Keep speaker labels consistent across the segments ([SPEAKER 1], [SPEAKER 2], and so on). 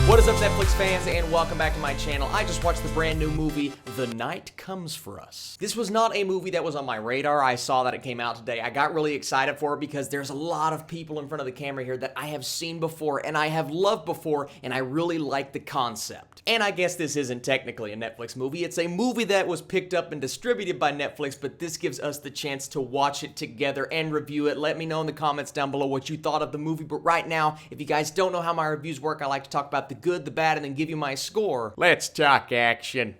[SPEAKER 1] What is up, Netflix fans, and welcome back to my channel. I just watched the brand new movie, The Night Comes For Us. This was not a movie that was on my radar. I saw that it came out today. I got really excited for it because there's a lot of people in front of the camera here that I have seen before and I have loved before, and I really like the concept. And I guess this isn't technically a Netflix movie. It's a movie that was picked up and distributed by Netflix, but this gives us the chance to watch it together and review it. Let me know in the comments down below what you thought of the movie. But right now, if you guys don't know how my reviews work, I like to talk about the good, the bad, and then give you my score. Let's talk action.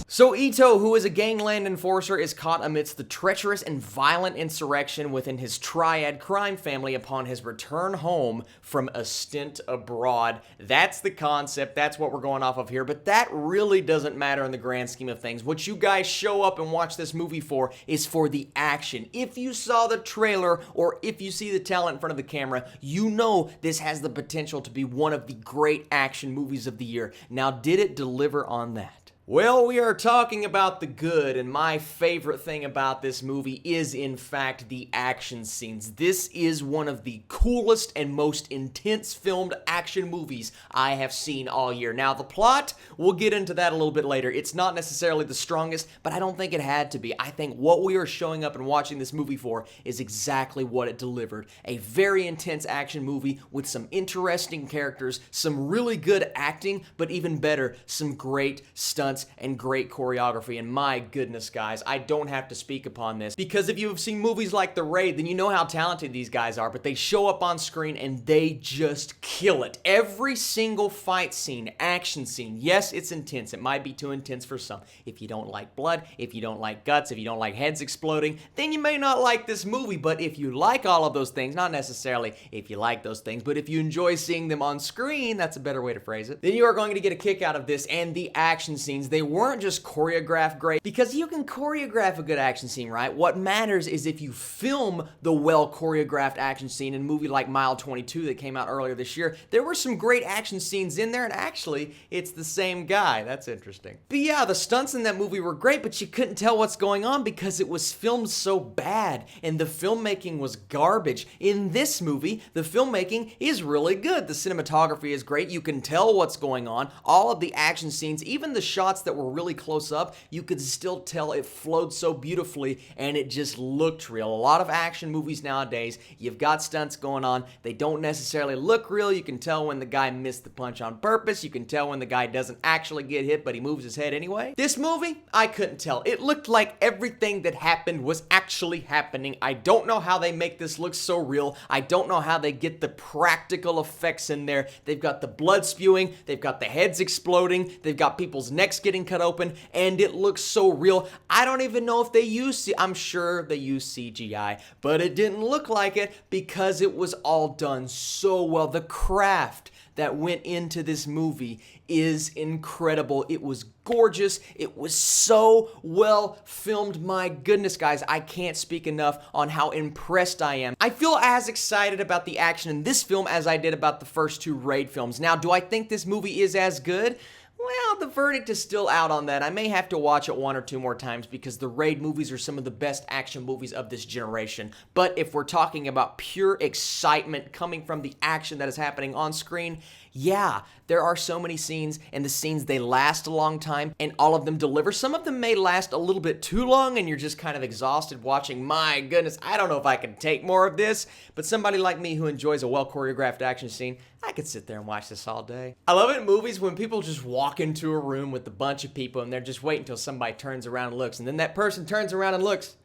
[SPEAKER 1] So Ito, who is a gangland enforcer, is caught amidst the treacherous and violent insurrection within his triad crime family upon his return home from a stint abroad. That's the concept, that's what we're going off of here, but that really doesn't matter in the grand scheme of things. What you guys show up and watch this movie for is for the action. If you saw the trailer or if you see the talent in front of the camera, you know this has the potential to be one of the great action movies of the year. Now, did it deliver on that? Well, we are talking about the good, and my favorite thing about this movie is, in fact, the action scenes. This is one of the coolest and most intense filmed action movies I have seen all year. Now, the plot, we'll get into that a little bit later. It's not necessarily the strongest, but I don't think it had to be. I think what we are showing up and watching this movie for is exactly what it delivered. A very intense action movie with some interesting characters, some really good acting, but even better, some great stunts and great choreography. And my goodness, guys, I don't have to speak upon this because if you have seen movies like The Raid, then you know how talented these guys are, but they show up on screen and they just kill it. Every single fight scene, action scene, yes, it's intense. It might be too intense for some. If you don't like blood, if you don't like guts, if you don't like heads exploding, then you may not like this movie. But if you like all of those things, not necessarily if you like those things, but if you enjoy seeing them on screen, that's a better way to phrase it, then you are going to get a kick out of this. And the action scenes, they weren't just choreographed great, because you can choreograph a good action scene, right? What matters is if you film the well choreographed action scene. In a movie like Mile 22 that came out earlier this year, there were some great action scenes in there, and actually it's the same guy. That's interesting. But yeah, the stunts in that movie were great, but you couldn't tell what's going on because it was filmed so bad and the filmmaking was garbage. In this movie, the filmmaking is really good. The cinematography is great. You can tell what's going on. All of the action scenes, even the shots that were really close up, you could still tell it flowed so beautifully and it just looked real. A lot of action movies nowadays, you've got stunts going on. They don't necessarily look real. You can tell when the guy missed the punch on purpose. You can tell when the guy doesn't actually get hit, but he moves his head anyway. This movie, I couldn't tell. It looked like everything that happened was actually happening. I don't know how they make this look so real. I don't know how they get the practical effects in there. They've got the blood spewing. They've got the heads exploding. They've got people's necks getting cut open, and it looks so real. I don't even know if they use I'm sure they use CGI, but it didn't look like it because it was all done so well. The craft that went into this movie is incredible. It was gorgeous. It was so well filmed. My goodness, guys, I can't speak enough on how impressed I am. I feel as excited about the action in this film as I did about the first two Raid films. Now, do I think this movie is as good? Well, the verdict is still out on that. I may have to watch it one or two more times because the Raid movies are some of the best action movies of this generation. But if we're talking about pure excitement coming from the action that is happening on screen, yeah, there are so many scenes, and the scenes, they last a long time, and all of them deliver. Some of them may last a little bit too long, and you're just kind of exhausted watching. My goodness, I don't know if I can take more of this, but somebody like me who enjoys a well-choreographed action scene, I could sit there and watch this all day. I love it in movies when people just walk into a room with a bunch of people, and they're just waiting until somebody turns around and looks, and then that person turns around and looks,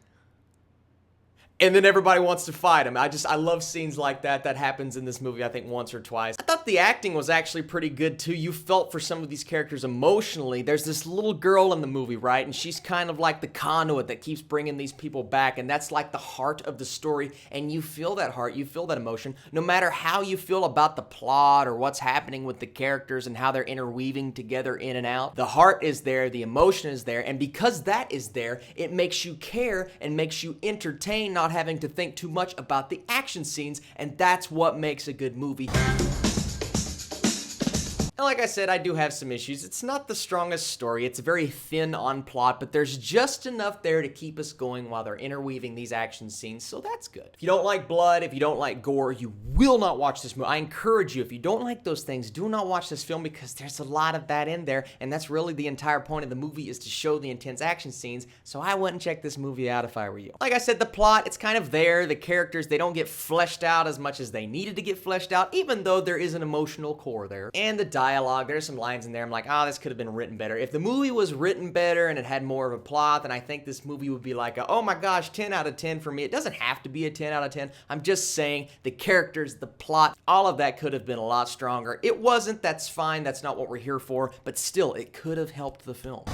[SPEAKER 1] and then everybody wants to fight him. I love scenes like that. That happens in this movie, I think, once or twice. I thought the acting was actually pretty good, too. You felt for some of these characters emotionally. There's this little girl in the movie, right? And she's kind of like the conduit that keeps bringing these people back. And that's like the heart of the story. And you feel that heart. You feel that emotion. No matter how you feel about the plot or what's happening with the characters and how they're interweaving together in and out, the heart is there. The emotion is there. And because that is there, it makes you care and makes you entertain, not having to think too much about the action scenes, and that's what makes a good movie. And like I said, I do have some issues. It's not the strongest story. It's very thin on plot, but there's just enough there to keep us going while they're interweaving these action scenes, so that's good. If you don't like blood, if you don't like gore, you will not watch this movie. I encourage you, if you don't like those things, do not watch this film because there's a lot of that in there, and that's really the entire point of the movie, is to show the intense action scenes, so I wouldn't check this movie out if I were you. Like I said, the plot, it's kind of there. The characters, they don't get fleshed out as much as they needed to get fleshed out, even though there is an emotional core there. And the dialogue, there's some lines in there I'm like, this could have been written better. If the movie was written better and it had more of a plot, then I think this movie would be like oh my gosh, 10 out of 10 for me. It doesn't have to be a 10 out of 10. I'm just saying the characters, the plot, all of that could have been a lot stronger. It wasn't, that's fine, that's not what we're here for, but still, it could have helped the film.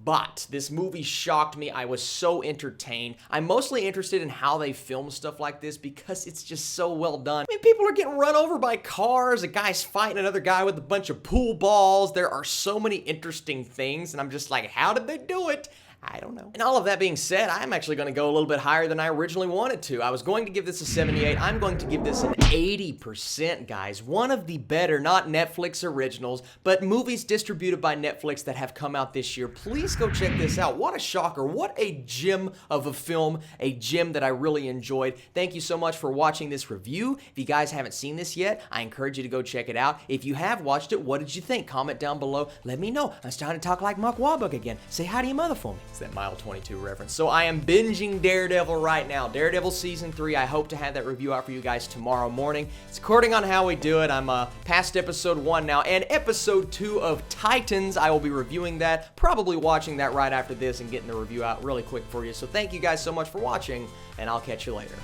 [SPEAKER 1] But this movie shocked me. I was so entertained. I'm mostly interested in how they film stuff like this because it's just so well done. I mean, people are getting run over by cars. A guy's fighting another guy with a bunch of pool balls. There are so many interesting things, and I'm just like, how did they do it? I don't know. And all of that being said, I'm actually going to go a little bit higher than I originally wanted to. I was going to give this a 78. I'm going to give this an 80%, guys. One of the better, not Netflix originals, but movies distributed by Netflix that have come out this year. Please go check this out. What a shocker. What a gem of a film. A gem that I really enjoyed. Thank you so much for watching this review. If you guys haven't seen this yet, I encourage you to go check it out. If you have watched it, what did you think? Comment down below. Let me know. I'm starting to talk like Mark Wahlberg again. Say hi to your mother for me. It's that Mile 22 reference. So I am binging Daredevil right now. Daredevil Season 3. I hope to have that review out for you guys tomorrow morning. It's according on how we do it. I'm past episode 1 now, and episode 2 of Titans. I will be reviewing that, probably watching that right after this and getting the review out really quick for you. So thank you guys so much for watching, and I'll catch you later.